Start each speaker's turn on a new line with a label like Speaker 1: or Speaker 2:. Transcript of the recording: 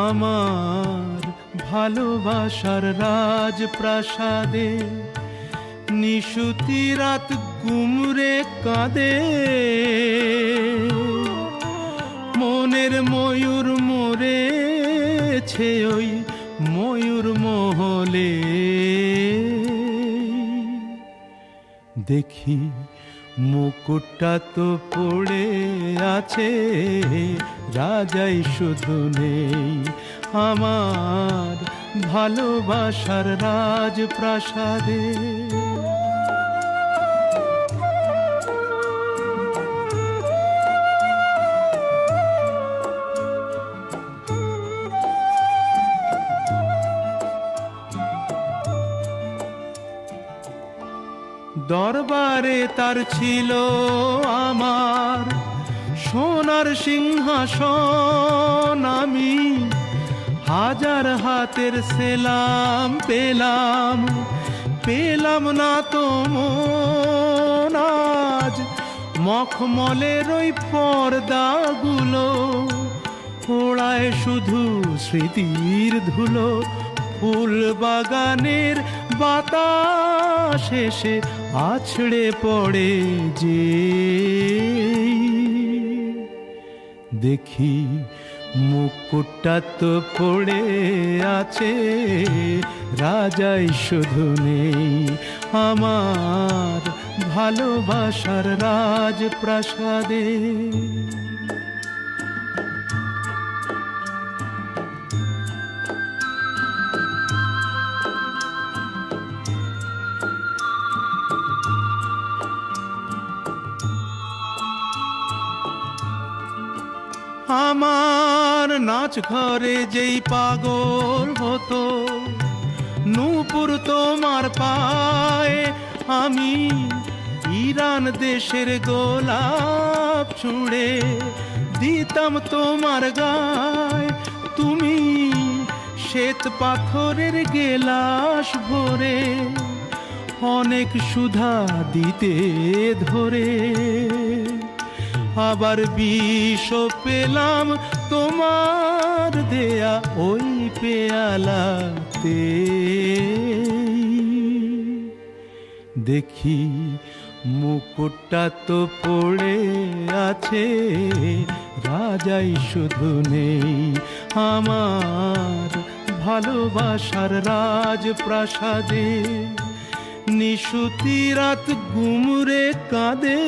Speaker 1: আমার ভালোবাসার রাজপ্রাসাদে নিশুতি রাত গুমরে কাঁদে, মনের ময়ূর মরেছে ওই ময়ূর মহলে। দেখি মুকুটটা তো পড়ে আছে, রাজাই শুধু নেই আমার ভালোবাসার রাজপ্রাসাদে। দরবারে তার ছিল আমার সোনার সিংহাসন, আমি হাজার হাতের সেলাম পেলাম, পেলাম না তো মন আজ মখমলের ওই পর্দাগুলো, ওড়ায় শুধু স্মৃতির ধুলো। ফুল বাগানের বাতাস এসে আছড়ে পড়ে যে, দেখি মুকুটটা তো পড়ে আছে, রাজাই শুধু নেই আমার ভালোবাসার রাজপ্রাসাদে। আমার নাচ ঘরে যেই পাগল হতো, নূপুর তোমার পায়ে, আমি ইরান দেশের গোলাপ ছুঁড়ে দিতাম তোমার গায়ে। তুমি শ্বেত পাথরের গেলাস ভরে অনেক সুধা দিতে ধরে, আবার বিষ পেলাম তোমার দেয়া ওই পেয়ালাতে। দেখি মুকুটটা তো পড়ে আছে, রাজাই শুধু নেই আমার ভালোবাসার রাজপ্রাসাদে। নিশুতি রাত গুমরে কাঁদে,